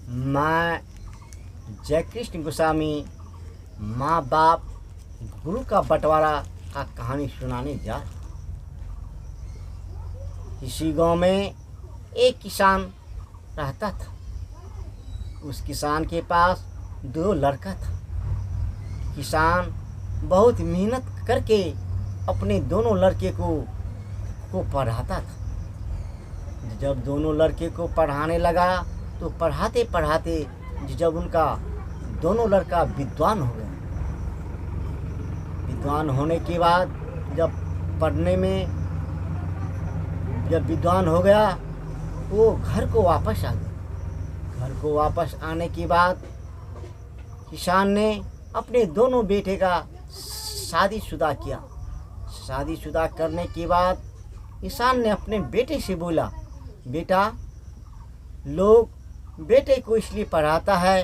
मैं जय कृष्ण गोस्वामी माँ बाप गुरु का बंटवारा का कहानी सुनाने जा रहा हूँ। इसी गांव में एक किसान रहता था। उस किसान के पास 2 लड़का था। किसान बहुत मेहनत करके अपने दोनों लड़के को पढ़ाता था। जब दोनों लड़के को पढ़ाने लगा तो पढ़ाते पढ़ाते जब उनका दोनों लड़का विद्वान हो गया, विद्वान होने के बाद जब पढ़ने में जब विद्वान हो गया वो घर को वापस आ गया। घर को वापस आने के बाद किसान ने अपने दोनों बेटे का शादीशुदा किया। शादीशुदा करने के बाद किसान ने अपने बेटे से बोला, बेटा, लोग बेटे को इसलिए पढ़ाता है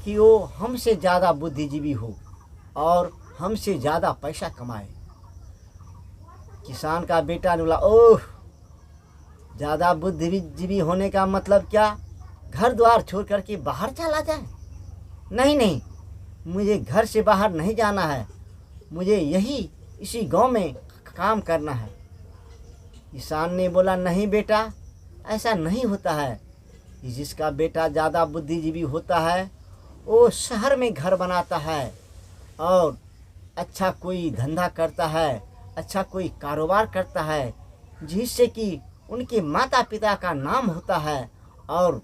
कि वो हमसे ज़्यादा बुद्धिजीवी हो और हमसे ज़्यादा पैसा कमाए। किसान का बेटा ने बोला, ओह, ज़्यादा बुद्धिजीवी होने का मतलब क्या? घर द्वार छोड़ करके बाहर चला जाए? नहीं नहीं, मुझे घर से बाहर नहीं जाना है, मुझे इसी गांव में काम करना है। किसान ने बोला, नहीं बेटा, ऐसा नहीं होता है। जिसका बेटा ज़्यादा बुद्धिजीवी होता है वो शहर में घर बनाता है और अच्छा कोई धंधा करता है, अच्छा कोई कारोबार करता है, जिससे कि उनके माता पिता का नाम होता है और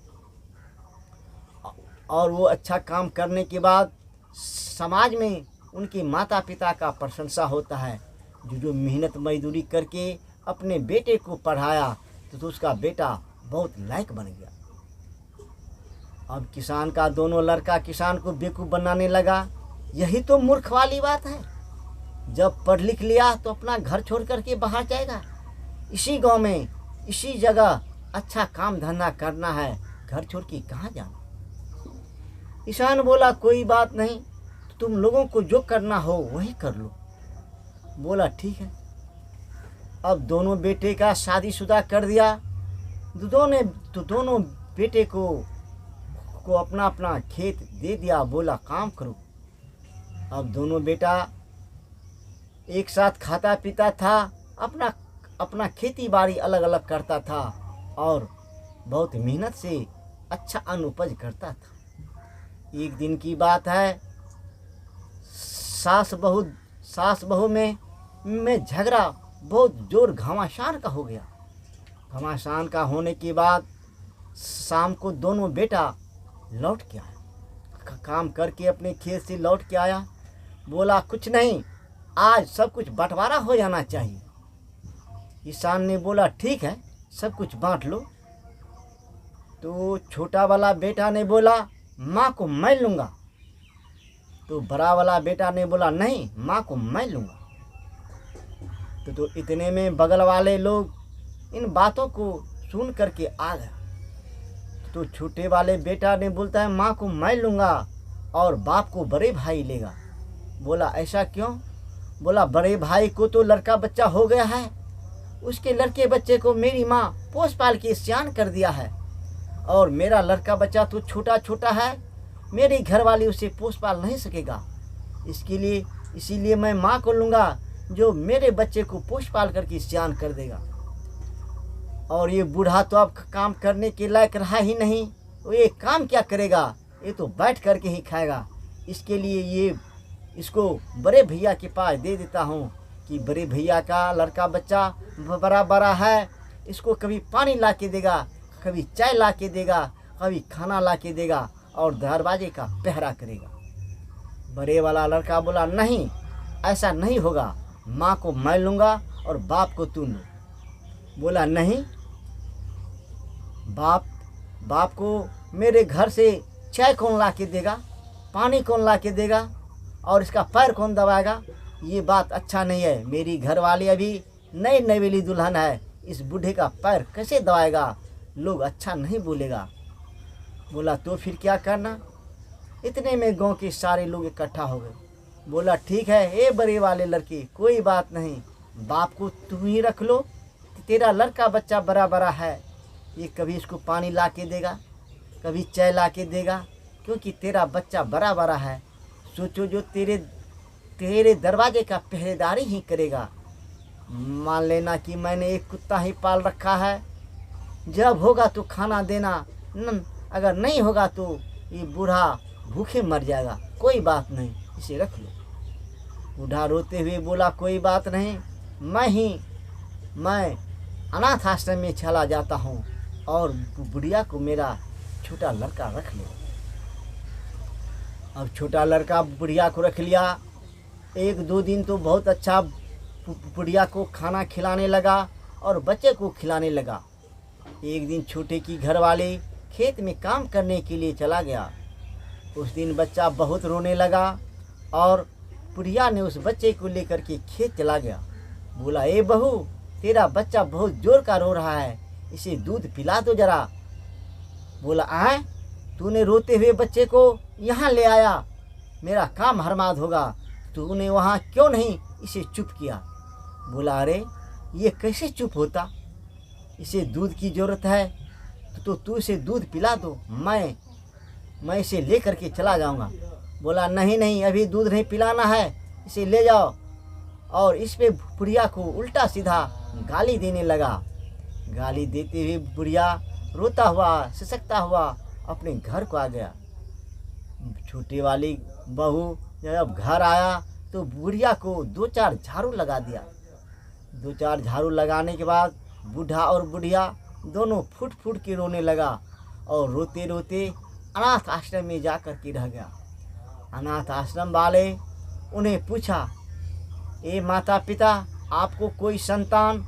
वो अच्छा काम करने के बाद समाज में उनके माता पिता का प्रशंसा होता है। जो मेहनत मजदूरी करके अपने बेटे को पढ़ाया तो उसका बेटा बहुत लायक बन गया। अब किसान का दोनों लड़का किसान को बेवकूफ़ बनाने लगा। यही तो मूर्ख वाली बात है। जब पढ़ लिख लिया तो अपना घर छोड़ करके बाहर जाएगा। इसी गांव में इसी जगह अच्छा काम धंधा करना है, घर छोड़ के कहाँ जाना। किसान बोला, कोई बात नहीं, तुम लोगों को जो करना हो वही कर लो। बोला, ठीक है। अब दोनों बेटे का शादीशुदा कर दिया। दोनों बेटे को अपना अपना खेत दे दिया। बोला, काम करो। अब दोनों बेटा एक साथ खाता पीता था, अपना खेती बाड़ी अलग अलग करता था और बहुत मेहनत से अच्छा अन्न उपज करता था। एक दिन की बात है, सास बहू में झगड़ा बहुत जोर घमासान का हो गया। घमासान का होने के बाद शाम को दोनों बेटा लौट के आया। काम करके अपने खेत से लौट के आया। बोला, कुछ नहीं, आज सब कुछ बंटवारा हो जाना चाहिए। किसान ने बोला, ठीक है, सब कुछ बांट लो। तो छोटा वाला बेटा ने बोला, माँ को मैं लूँगा। तो बड़ा वाला बेटा ने बोला, नहीं, माँ को मैं लूँगा। तो इतने में बगल वाले लोग इन बातों को सुन करके आ गए। तो छोटे वाले बेटा ने बोलता है, माँ को मैं लूँगा और बाप को बड़े भाई लेगा। बोला, ऐसा क्यों? बोला, बड़े भाई को तो लड़का बच्चा हो गया है, उसके लड़के बच्चे को मेरी माँ पोस पाल के सियान कर दिया है और मेरा लड़का बच्चा तो छोटा छोटा है, मेरी घरवाली उसे पोस पाल नहीं सकेगा। इसीलिए मैं माँ को लूँगा जो मेरे बच्चे को पोस पाल करके सियान कर देगा। और ये बूढ़ा तो अब काम करने के लायक रहा ही नहीं, वो ये काम क्या करेगा, ये तो बैठ करके ही खाएगा। इसके लिए इसको बड़े भैया के पास दे देता हूँ कि बड़े भैया का लड़का बच्चा बड़ा बड़ा है, इसको कभी पानी ला के देगा, कभी चाय ला के देगा, कभी खाना ला के देगा और दरवाजे का पहरा करेगा। बड़े वाला लड़का बोला, नहीं, ऐसा नहीं होगा, माँ को मैं लूँगा और बाप को तू लो। बोला, नहीं, बाप को मेरे घर से चाय कौन ला के देगा, पानी कौन ला के देगा और इसका पैर कौन दबाएगा? ये बात अच्छा नहीं है। मेरी घरवाली अभी नई नवेली दुल्हन है, इस बूढ़े का पैर कैसे दबाएगा? लोग अच्छा नहीं बोलेगा। बोला, तो फिर क्या करना? इतने में गांव के सारे लोग इकट्ठा हो गए। बोला, ठीक है, ए बड़े वाले लड़के, कोई बात नहीं, बाप को तू ही रख लो, तेरा लड़का बच्चा बड़ा बड़ा है, ये कभी इसको पानी ला के देगा, कभी चाय ला के देगा, क्योंकि तेरा बच्चा बड़ा बड़ा है। सोचो जो तेरे दरवाजे का पहरेदारी ही करेगा। मान लेना कि मैंने एक कुत्ता ही पाल रखा है, जब होगा तो खाना देना, अगर नहीं होगा तो ये बूढ़ा भूखे मर जाएगा। कोई बात नहीं, इसे रख लो। बूढ़ा रोते हुए बोला, कोई बात नहीं, मैं अनाथ आश्रम में चला जाता हूँ और बुढ़िया को मेरा छोटा लड़का रख लो। अब छोटा लड़का बुढ़िया को रख लिया। 1-2 दिन तो बहुत अच्छा बुढ़िया को खाना खिलाने लगा और बच्चे को खिलाने लगा। एक दिन छोटे की घरवाले खेत में काम करने के लिए चला गया। उस दिन बच्चा बहुत रोने लगा और बुढ़िया ने उस बच्चे को लेकर के खेत चला गया। बोला, ए बहू, तेरा बच्चा बहुत जोर का रो रहा है, इसे दूध पिला दो जरा। बोला, आए, तूने रोते हुए बच्चे को यहाँ ले आया, मेरा काम हरमाद होगा, तूने वहाँ क्यों नहीं इसे चुप किया। बोला, अरे ये कैसे चुप होता, इसे दूध की ज़रूरत है तो तू इसे दूध पिला दो, मैं इसे ले करके चला जाऊँगा। बोला, नहीं, अभी दूध नहीं पिलाना है, इसे ले जाओ। और इस पे बुढ़िया को उल्टा सीधा गाली देने लगा। गाली देते हुए बुढ़िया रोता हुआ सिसकता हुआ अपने घर को आ गया। छोटी वाली बहू जब घर आया तो बुढ़िया को 2-4 झाड़ू लगा दिया। 2-4 झाड़ू लगाने के बाद बूढ़ा और बुढ़िया दोनों फूट फूट के रोने लगा और रोते रोते अनाथ आश्रम में जा कर के रह गया। अनाथ आश्रम वाले उन्हें पूछा, ए माता पिता, आपको कोई संतान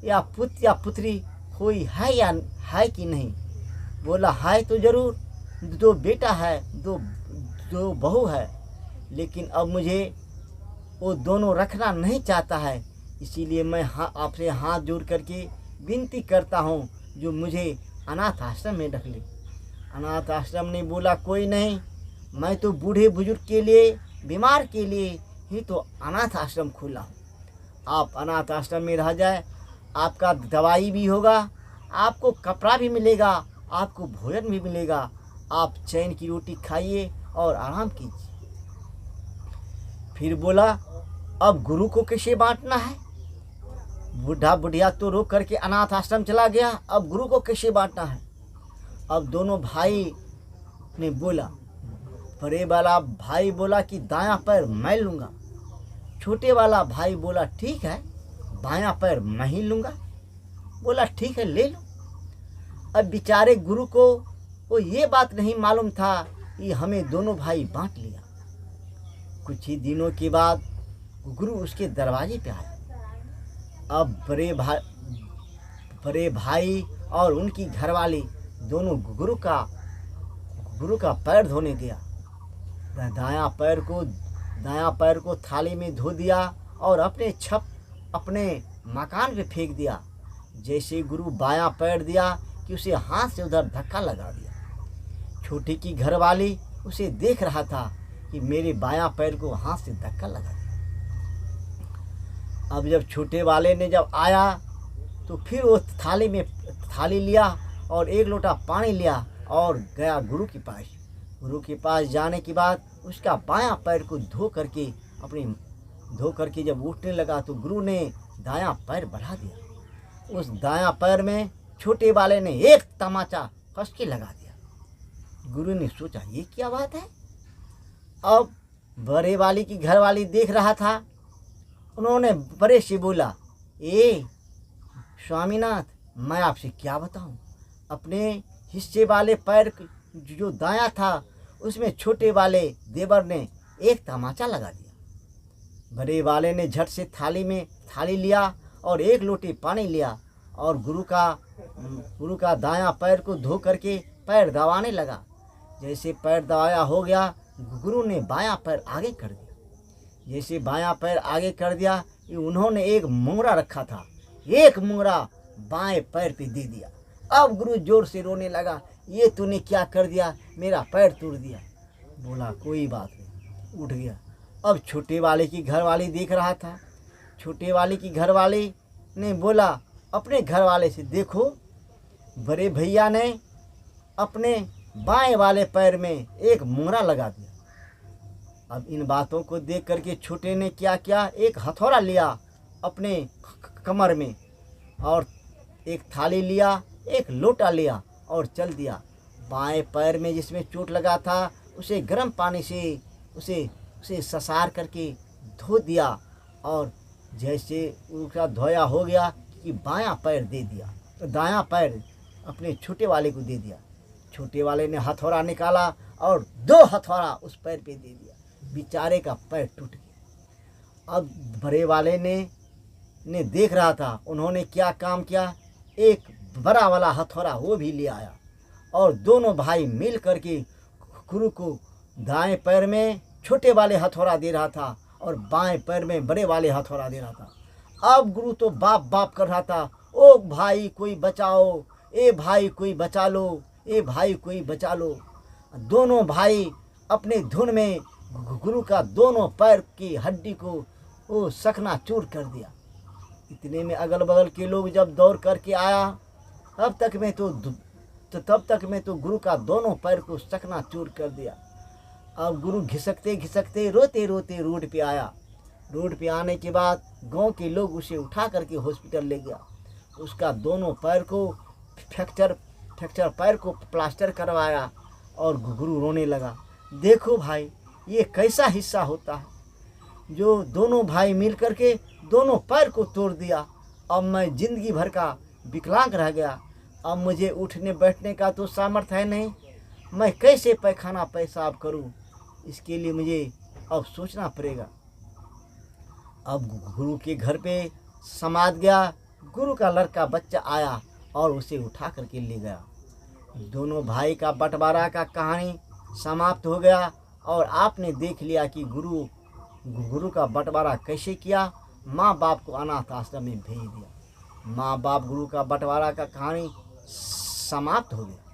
या पुत्र या पुत्री कोई है या है कि नहीं। बोला, है तो ज़रूर, 2 बेटा है, दो बहू है, लेकिन अब मुझे वो दोनों रखना नहीं चाहता है, इसीलिए मैं आपसे हाथ जोड़ करके विनती करता हूँ जो मुझे अनाथ आश्रम में रख ले। अनाथ आश्रम ने बोला, कोई नहीं, मैं तो बूढ़े बुजुर्ग के लिए, बीमार के लिए ही तो अनाथ आश्रम खोला हूँ। आप अनाथ आश्रम में रह जाए, आपका दवाई भी होगा, आपको कपड़ा भी मिलेगा, आपको भोजन भी मिलेगा, आप चैन की रोटी खाइए और आराम कीजिए। फिर बोला, अब गुरु को कैसे बांटना है। बूढ़ा बुढ़िया तो रो करके अनाथ आश्रम चला गया, अब गुरु को कैसे बांटना है। अब दोनों भाई ने बोला, बड़े वाला भाई बोला कि दायां पैर मैं लूँगा। छोटे वाला भाई बोला, ठीक है, बायां पैर मैं ही लूँगा। बोला, ठीक है, ले लो। अब बेचारे गुरु को वो ये बात नहीं मालूम था कि हमें दोनों भाई बांट लिया। कुछ ही दिनों के बाद गुरु उसके दरवाजे पे आया। अब बड़े भाई और उनकी घरवाली दोनों गुरु का पैर धोने गया। दायां पैर को थाली में धो दिया और अपने मकान पे फेंक दिया। जैसे गुरु बायां पैर दिया कि उसे हाथ से उधर धक्का लगा दिया। छोटी की घरवाली उसे देख रहा था कि मेरे बायां पैर को हाथ से धक्का लगा दिया। अब जब छोटे वाले ने जब आया तो फिर वो थाली लिया और 1 लोटा पानी लिया और गया गुरु के पास। गुरु के पास जाने के बाद उसका बायां पैर को धो करके जब उठने लगा तो गुरु ने दायां पैर बढ़ा दिया। उस दायां पैर में छोटे वाले ने एक तमाचा कस के लगा दिया। गुरु ने सोचा, ये क्या बात है। अब बड़े वाली की घरवाली देख रहा था। उन्होंने बड़े से बोला, ए स्वामीनाथ, मैं आपसे क्या बताऊं, अपने हिस्से वाले पैर जो दायां था उसमें छोटे वाले देवर ने एक तमाचा लगा दिया। बड़े वाले ने झट से थाली लिया और 1 लोटी पानी लिया और गुरु का दायां पैर को धो करके पैर दबाने लगा। जैसे पैर दबाया हो गया, गुरु ने बायां पैर आगे कर दिया। जैसे बायां पैर आगे कर दिया, उन्होंने एक मुंगरा रखा था, एक मुंगरा बाएं पैर पे दे दिया। अब गुरु जोर से रोने लगा, ये तूने क्या कर दिया, मेरा पैर तोड़ दिया। बोला, कोई बात नहीं, उठ गया। अब छोटे वाले की घरवाली देख रहा था। छोटे वाले की घरवाली ने बोला अपने घर वाले से, देखो बड़े भैया ने अपने बाएं वाले पैर में एक मुंगरा लगा दिया। अब इन बातों को देख करके छोटे ने क्या किया, एक हथौड़ा लिया अपने कमर में और एक थाली लिया, एक लोटा लिया और चल दिया। बाएं पैर में जिसमें चोट लगा था उसे गर्म पानी से उसे ससार करके धो दिया और जैसे उसका धोया हो गया कि बायां पैर दे दिया, तो दायां पैर अपने छोटे वाले को दे दिया। छोटे वाले ने हथौड़ा निकाला और 2 हथौड़ा उस पैर पे दे दिया। बेचारे का पैर टूट गया। अब बड़े वाले ने देख रहा था, उन्होंने क्या काम किया, एक बड़ा वाला हथौड़ा वो भी ले आया और दोनों भाई मिल करके गुरु को दाएं पैर में छोटे वाले हथौड़ा दे रहा था और बाएं पैर में बड़े वाले हथौड़ा दे रहा था। अब गुरु तो बाप बाप कर रहा था, ओ भाई कोई बचाओ, ए भाई कोई बचा लो, ए भाई कोई बचा लो। दोनों भाई अपने धुन में गुरु का दोनों पैर की हड्डी को वो चकनाचूर कर दिया। इतने में अगल बगल के लोग जब दौड़ करके आया, तब तक में तो गुरु का दोनों पैर को चकनाचूर कर दिया। अब गुरु घिसकते घिसकते रोते रोते रोड पे आया। रोड पे आने के बाद गांव के लोग उसे उठा करके हॉस्पिटल ले गया। उसका दोनों पैर को फ्रैक्चर पैर को प्लास्टर करवाया और गुरु रोने लगा। देखो भाई, ये कैसा हिस्सा होता है जो दोनों भाई मिल करके दोनों पैर को तोड़ दिया। अब मैं जिंदगी भर का विकलांग रह गया। अब मुझे उठने बैठने का तो सामर्थ्य है नहीं, मैं कैसे पैखाना पेशाब करूं? इसके लिए मुझे अब सोचना पड़ेगा। अब गुरु के घर पे समाज गया। गुरु का लड़का बच्चा आया और उसे उठा करके ले गया। दोनों भाई का बंटवारा का कहानी समाप्त हो गया और आपने देख लिया कि गुरु का बंटवारा कैसे किया। माँ बाप को अनाथ आश्रम में भेज दिया। माँ बाप गुरु का बंटवारा का कहानी समाप्त हो गया।